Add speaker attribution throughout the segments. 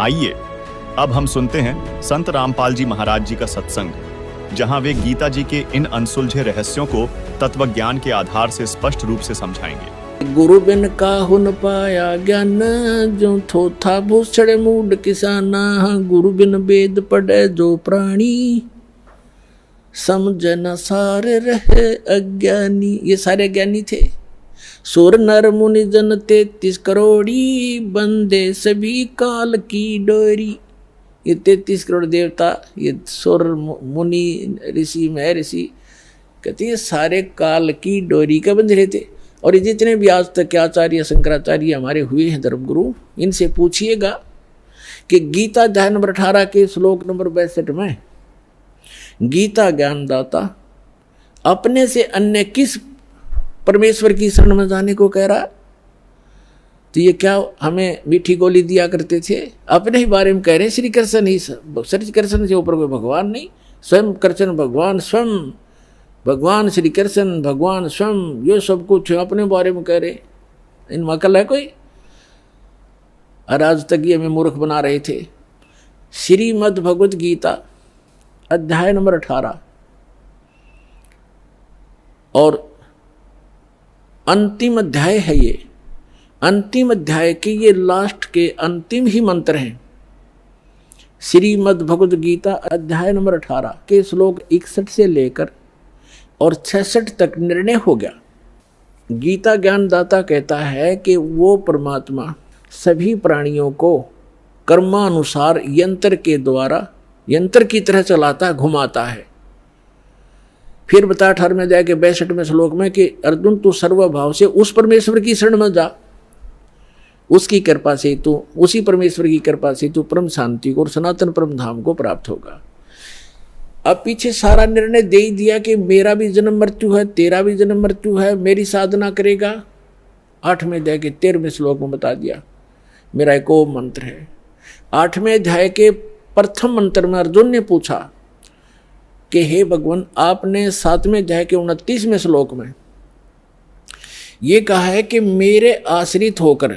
Speaker 1: आइए अब हम सुनते हैं संत रामपाल जी महाराज जी का सत्संग, जहां वे गीता जी के इन अनसुलझे रहस्यों को तत्वज्ञान के आधार से स्पष्ट रूप से समझाएंगे।
Speaker 2: गुरु बिन काहु न पाया ज्ञान, जो थोथा भूषण मूड किसाना। गुरु बिन वेद पढ़े जो प्राणी, समझ न सारे रहे अज्ञानी। ये सारे ज्ञानी थे। सुर नर मुनि जन 33 करोड़ी, बंदे सभी काल की डोरी। ये 33 करोड़ देवता, ये सुर मुनि ऋषि महर्षि, कहते हैं सारे काल की डोरी का बंध रहे थे। और ये जितने भी आज तक आचार्य शंकराचार्य हमारे हुए हैं धर्मगुरु, इनसे पूछिएगा कि गीता अध्याय नंबर 18 के श्लोक नंबर 62 में गीता ज्ञानदाता अपने से अन्य किस परमेश्वर की शरण में जाने को कह रहा। तो ये क्या हमें मीठी गोली दिया करते थे, अपने ही बारे में कह रहे हैं। श्री कृष्ण ही, श्री कृष्ण से ऊपर कोई भगवान नहीं, स्वयं कृष्ण भगवान, स्वयं भगवान श्री कृष्ण भगवान स्वयं, ये सब कुछ अपने बारे में कह रहे। इनमें अकल है कोई? और आज तक ये हमें मूर्ख बना रहे थे। श्रीमद् भगवत गीता अध्याय नंबर 18 और अंतिम अध्याय है ये। अंतिम अध्याय के ये लास्ट के अंतिम ही मंत्र हैं। श्रीमद् भगवत गीता अध्याय नंबर 18 के श्लोक 61 से लेकर और 66 तक निर्णय हो गया। गीता ज्ञानदाता कहता है कि वो परमात्मा सभी प्राणियों को कर्मानुसार यंत्र के द्वारा, यंत्र की तरह चलाता, घुमाता है। फिर बता 18वें अध्याय के 62वें श्लोक में कि अर्जुन तू सर्वभाव से उस परमेश्वर की शरण में जा, उसकी कृपा से तू, उसी परमेश्वर की कृपा से तू परम शांति को और सनातन परम धाम को प्राप्त होगा। अब पीछे सारा निर्णय दे ही दिया कि मेरा भी जन्म मृत्यु है, तेरा भी जन्म मृत्यु है, मेरी साधना करेगा। 8वें अध्याय के 13वें श्लोक में बता दिया। मेरा एक ओम मंत्र है। 8वें अध्याय के प्रथम मंत्र में अर्जुन ने पूछा कि हे भगवान, आपने 7वें अध्याय के 29वें श्लोक में ये कहा है कि मेरे आश्रित होकर,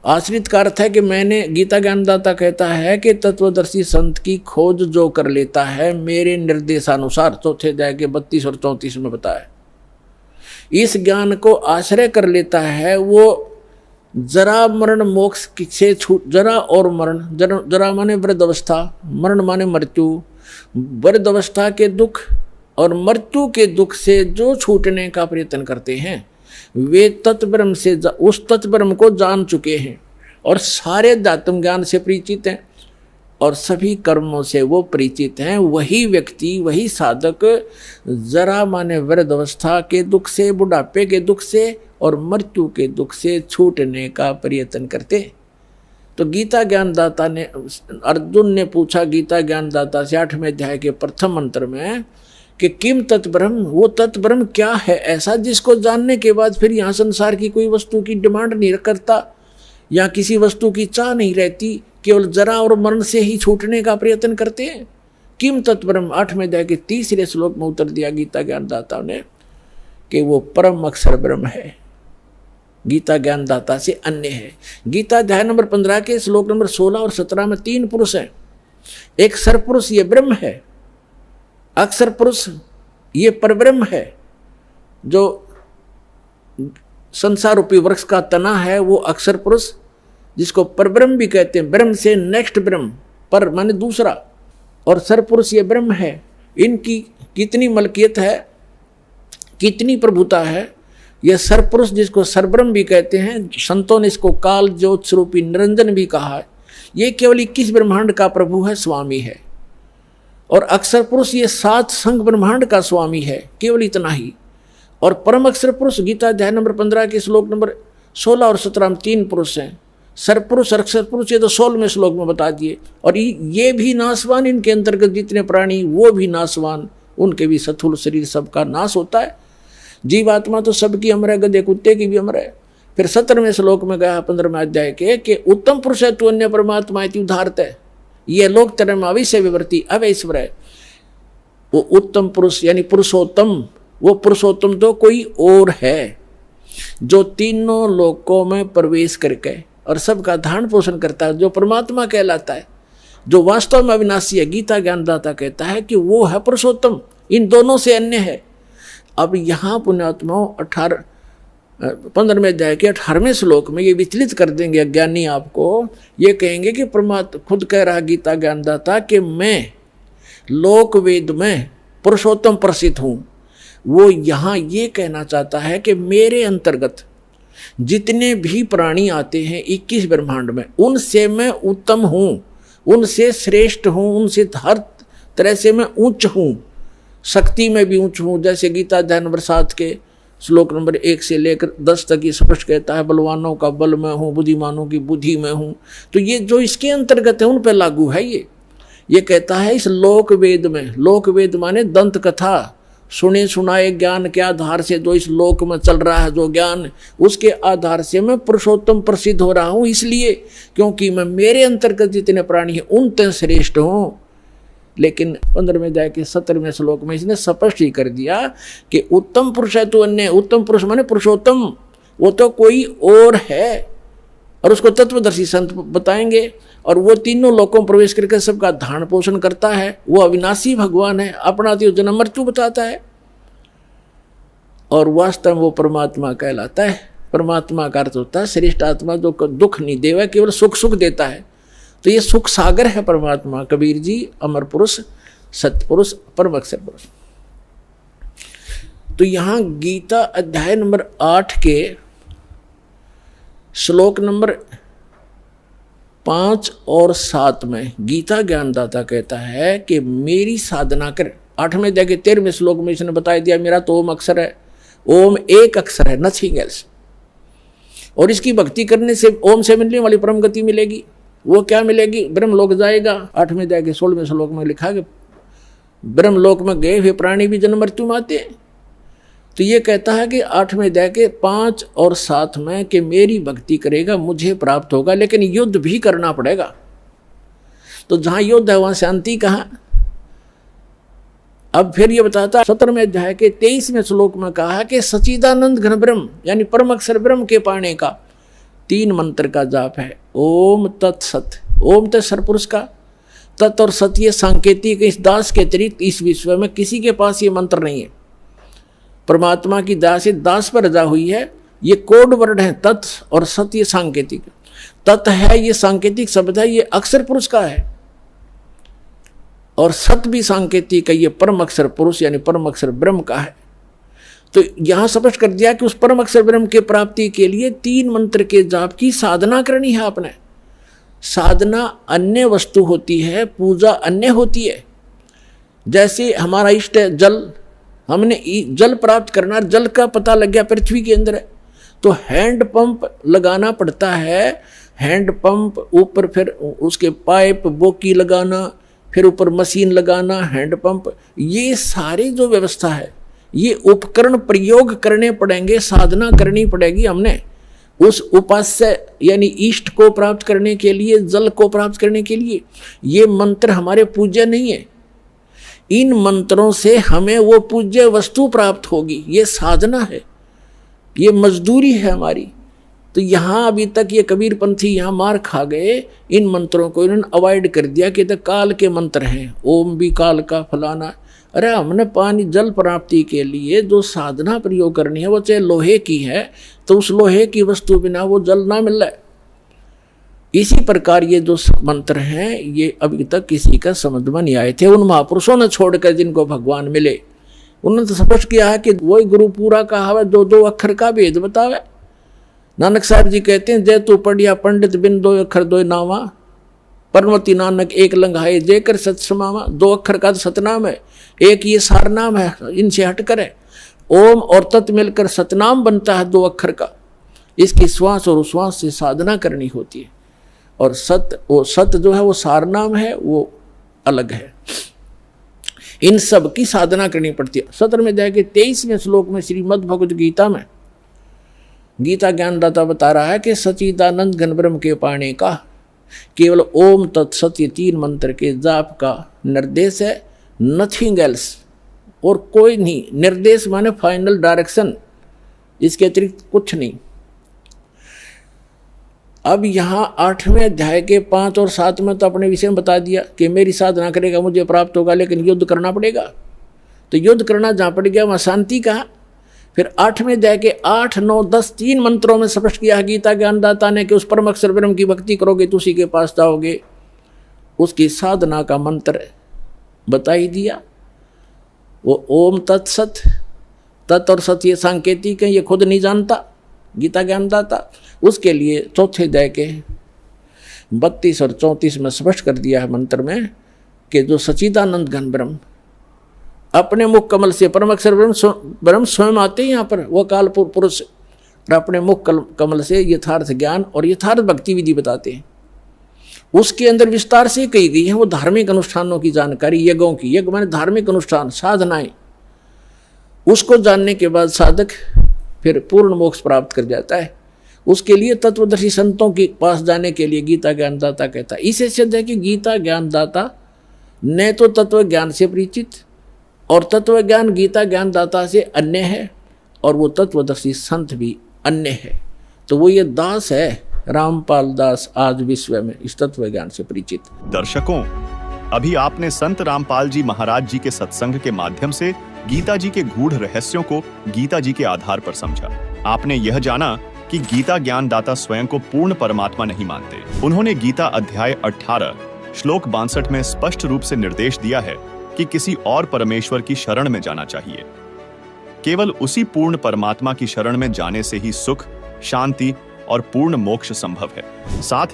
Speaker 2: आश्रित का अर्थ है कि मैंने, गीता ज्ञानदाता कहता है कि तत्वदर्शी संत की खोज जो कर लेता है मेरे निर्देशानुसार, चौथे अध्याय के 32 और 34 में बताया, इस ज्ञान को आश्रय कर लेता है, वो जरा मरण मोक्ष से छूट, जरा और मरण, जरा माने वृद्ध अवस्था, मरण माने मृत्यु, वृद्ध अवस्था के दुख और मृत्यु के दुख से जो छूटने का प्रयत्न करते हैं वे तत्ब्रह्म से, उस तत्ब्रह्म को जान चुके हैं और सारे अध्यात्म ज्ञान से परिचित हैं और सभी कर्मों से वो परिचित हैं। वही व्यक्ति, वही साधक जरा माने वृद्ध अवस्था के दुख से, बुढ़ापे के दुख से और मृत्यु के दुख से छूटने का प्रयत्न करते। तो गीता ज्ञानदाता ने, अर्जुन ने पूछा गीता ज्ञानदाता से 8वें अध्याय के प्रथम मंत्र में कि किम तत्ब्रह्म, वो तत्ब्रह्म क्या है ऐसा जिसको जानने के बाद फिर यहाँ संसार की कोई वस्तु की डिमांड नहीं करता या किसी वस्तु की चाह नहीं रहती, केवल जरा और मरण से ही छूटने का प्रयत्न करते हैं। किम तत्ब्रह्म 8वें अध्याय के 3रे श्लोक में उत्तर दिया गीता ज्ञानदाता ने कि वो परम अक्षर ब्रह्म है, गीता ज्ञानदाता से अन्य है। गीता अध्याय नंबर 15 के श्लोक नंबर 16 और 17 में 3 पुरुष हैं। एक सरपुरुष ये ब्रह्म है, अक्षर पुरुष ये परब्रह्म है, जो संसार रूपी वृक्ष का तना है वो अक्षर पुरुष, जिसको परब्रह्म भी कहते हैं। ब्रह्म से नेक्स्ट ब्रह्म, पर माने दूसरा, और सरपुरुष ये ब्रह्म है। इनकी कितनी मलकियत है, कितनी प्रभुता है। यह सरपुरुष जिसको सरब्रह्म भी कहते हैं, संतों ने इसको काल ज्योत स्वरूपी निरंजन भी कहा है। ये केवल 21 ब्रह्मांड का प्रभु है, स्वामी है। और अक्षर पुरुष ये 7 संघ ब्रह्मांड का स्वामी है, केवल इतना ही। और परम अक्षर पुरुष गीता अध्याय नंबर 15 के श्लोक नंबर 16 और 17 में 3 पुरुष हैं। सरपुरुष और अक्षर पुरुष ये तो 16वें श्लोक में बता दिए। और ये भी नाशवान, इनके अंतर्गत जितने प्राणी वो भी नाशवान, उनके भी स्थूल शरीर सबका नाश होता है। जीवात्मा तो सबकी अमर है, गधे कुत्ते की भी अमर है। फिर 17वें श्लोक में गया 15वें अध्याय के कि उत्तम पुरुष है तू अन्य परमात्मा इति उदाहरत है, ये लोक तरम अविश्य विवर्ती अवैश्वर है। वो उत्तम पुरुष यानी पुरुषोत्तम, वो पुरुषोत्तम तो कोई और है जो तीनों लोकों में प्रवेश करके और सबका धारण पोषण करता है, जो परमात्मा कहलाता है, जो वास्तव में अविनाशी है। गीता ज्ञानदाता कहता है कि वो है पुरुषोत्तम, इन दोनों से अन्य है। अब यहाँ पुण्यात्माओं 15वें अध्याय के 18वें श्लोक में ये विचलित कर देंगे अज्ञानी आपको। ये कहेंगे कि परमात्मा खुद कह रहा गीता ज्ञानदाता कि मैं लोक वेद में पुरुषोत्तम प्रसिद्ध हूँ। वो यहाँ ये कहना चाहता है कि मेरे अंतर्गत जितने भी प्राणी आते हैं 21 ब्रह्मांड में, उनसे मैं उत्तम हूँ, उनसे श्रेष्ठ हूँ, उनसे हर तरह से मैं उच्च हूँ, शक्ति में भी उच्च हूँ। जैसे गीता अध्याय नंबर 7 के श्लोक नंबर 1 से लेकर 10 तक ये स्पष्ट कहता है, बलवानों का बल में हूँ, बुद्धिमानों की बुद्धि में हूँ। तो ये जो इसके अंतर्गत है उन पर लागू है। ये कहता है इस लोक वेद में, लोक वेद माने दंत कथा, सुने सुनाए ज्ञान के आधार से जो इस लोक में चल रहा है, जो ज्ञान, उसके आधार से मैं पुरुषोत्तम प्रसिद्ध हो रहा हूँ, इसलिए क्योंकि मैं मेरे अंतर्गत जितने प्राणी हैं उन तक श्रेष्ठ हूँ। लेकिन 15वें अध्याय के 17वें श्लोक में इसने स्पष्ट ही कर दिया कि उत्तम पुरुष है तो अन्य, उत्तम पुरुष माने पुरुषोत्तम, वो तो कोई और है, और उसको तत्वदर्शी संत बताएंगे। और वो तीनों लोकों में प्रवेश करके सबका धारण पोषण करता है। वो अविनाशी भगवान है, अपना तो जन्म मृत्यु बताता है, और वास्तव में वो परमात्मा कहलाता है। परमात्मा का अर्थ होता है श्रेष्ठ आत्मा, जो दुख नहीं देवा, केवल सुख सुख देता है। तो ये सुख सागर है परमात्मा। कबीर जी अमर पुरुष, सत्य पुरुष, परम अक्षर पुरुष। तो यहाँ गीता अध्याय नंबर 8 के श्लोक नंबर 5 और 7 में गीता ज्ञानदाता कहता है कि मेरी साधना कर। 8वें अध्याय के 13वें श्लोक में इसने बता दिया मेरा तो ओम अक्षर है, ओम एक अक्षर है, नथिंग एल्स। और इसकी भक्ति करने से ओम से मिलने वाली परम गति मिलेगी। वो क्या मिलेगी? ब्रह्मलोक जाएगा। 8वें अध्याय के 16वें श्लोक में लिखा कि ब्रह्मलोक में गए हुए प्राणी भी जन्म मृत्यु में आते हैं। तो ये कहता है कि 8वें अध्याय के 5 और 7 में कि मेरी भक्ति करेगा मुझे प्राप्त होगा, लेकिन युद्ध भी करना पड़ेगा। तो जहां युद्ध है वहां शांति कहाँ? अब फिर ये बताता है 17वें अध्याय के 23वें श्लोक में कहा कि सच्चिदानंद घन ब्रह्म यानी परम अक्षर ब्रह्म के पाने का 3 मंत्र का जाप है। ओम तत्सत। ओम तो सरपुरुष का, तत् और सत ये सांकेतिक, इस दास के अतिरिक्त इस विश्व में किसी के पास ये मंत्र नहीं है। परमात्मा की दया से दास पर रजा हुई है। ये कोड वर्ड है तत् और सत, ये सांकेतिक। तत् है ये सांकेतिक शब्द है, ये अक्षर पुरुष का है, और सत भी सांकेतिक है, ये परम अक्षर पुरुष यानी परम अक्षर ब्रह्म का है। तो यहां स्पष्ट कर दिया कि उस परम अक्षर ब्रह्म के प्राप्ति के लिए 3 मंत्र के जाप की साधना करनी है आपने। साधना अन्य वस्तु होती है, पूजा अन्य होती है। जैसे हमारा इष्ट है जल, हमने जल प्राप्त करना, जल का पता लग गया पृथ्वी के अंदर है, तो हैंड पंप लगाना पड़ता है। हैंड पंप ऊपर फिर उसके पाइप बोकी लगाना, फिर ऊपर मशीन लगाना, हैंड पंप, ये सारी जो व्यवस्था है, ये उपकरण प्रयोग करने पड़ेंगे, साधना करनी पड़ेगी हमने उस उपास्य यानी इष्ट को प्राप्त करने के लिए, जल को प्राप्त करने के लिए। ये मंत्र हमारे पूज्य नहीं है, इन मंत्रों से हमें वो पूज्य वस्तु प्राप्त होगी। ये साधना है, ये मजदूरी है हमारी। तो यहाँ अभी तक ये कबीर पंथी यहाँ मार खा गए, इन मंत्रों को इन्होंने अवॉइड कर दिया कि तो काल के मंत्र हैं, ओम भी काल का फलाना। अरे हमने पानी जल प्राप्ति के लिए जो साधना प्रयोग करनी है वो चाहे लोहे की है, तो उस लोहे की वस्तु बिना वो जल ना मिल रहा है। इसी प्रकार ये जो मंत्र हैं ये अभी तक किसी का समझ में नहीं आए थे। उन महापुरुषों ने छोड़कर जिनको भगवान मिले, उन्होंने तो स्पष्ट किया है कि वही गुरु पूरा कहा है, 2 अक्षर का भेद बतावे। नानक साहब जी कहते हैं जय तू पढ़िया पंडित बिन 2 अक्षर 2 नामा, परमति नानक एक लंघाए जय कर सत समावा। 2 अक्षर का तो सतनाम है, एक ये सार नाम है, इनसे हटकर है। ओम और तत् मिलकर सतनाम बनता है 2 अक्षर का। इसकी श्वास और उश्वास से साधना करनी होती है, और सत जो है वो सार नाम है, वो अलग है। इन सब की साधना करनी पड़ती है। 17वें अध्याय के 23वें श्लोक में श्रीमद् भगवद गीता में गीता ज्ञानदाता बता रहा है कि सच्चिदानंद घन ब्रह्म के पाने का केवल ओम तत्सत 3 मंत्र के जाप का निर्देश है, नथिंग एल्स, और कोई नहीं। निर्देश माने फाइनल डायरेक्शन, इसके अतिरिक्त कुछ नहीं। अब यहाँ 8वें अध्याय के 5 और 7 में तो अपने विषय में बता दिया कि मेरी साधना करेगा मुझे प्राप्त होगा, लेकिन युद्ध करना पड़ेगा। तो युद्ध करना जहाँ पड़ गया वहाँ शांति कहा। फिर 8वें अध्याय के 8, 9, 10 3 मंत्रों में स्पष्ट किया गीता ज्ञानदाता ने कि उस परम अक्षर ब्रह्म की भक्ति करोगे तो उसी के पास जाओगे। उसकी साधना का मंत्र बता ही दिया, वो ओम तत्सत। तत् और सत ये सांकेतिक है, ये खुद नहीं जानता गीता ज्ञानदाता। उसके लिए चौथे अध्याय के 32 और 34 में स्पष्ट कर दिया है मंत्र में कि जो सच्चिदानंद घन ब्रह्म अपने मुख कमल से परम अक्षर ब्रह्म स्वयं आते हैं यहाँ पर, वो काल पुरुष और अपने मुख कमल से यथार्थ ज्ञान और यथार्थ भक्ति विधि बताते हैं। उसके अंदर विस्तार से कही गई है वो धार्मिक अनुष्ठानों की जानकारी, यज्ञों की। यज्ञ माने धार्मिक अनुष्ठान, साधनाएं। उसको जानने के बाद साधक फिर पूर्ण मोक्ष प्राप्त कर जाता है। उसके लिए तत्वदर्शी संतों के पास जाने के लिए गीता ज्ञानदाता कहता है। इसे सिद्ध है कि गीता ज्ञानदाता न तो तत्व ज्ञान से परिचित और तत्व ज्ञान गीता ज्ञानदाता से अन्य है, और वो तत्वदर्शी संत भी अन्य है। तो वो ये दास है रामपाल दास, आज विश्व में इस तत्व ज्ञान से परिचित।
Speaker 1: दर्शकों, अभी आपने संत रामपाल जी महाराज जी के सत्संग के माध्यम से गीता जी के गूढ़ रहस्यों को गीता जी के आधार पर समझा। आपने यह जाना कि गीता ज्ञानदाता स्वयं को पूर्ण परमात्मा नहीं मानते। उन्होंने गीता अध्याय 18 श्लोक 62 में स्पष्ट रूप से निर्देश दिया है कि किसी और परमेश्वर की शरण में जाना चाहिए। केवल उसी पूर्ण परमात्मा की शरण में जाने से ही सुख, शांति और पूर्ण मोक्ष संभव है। साथ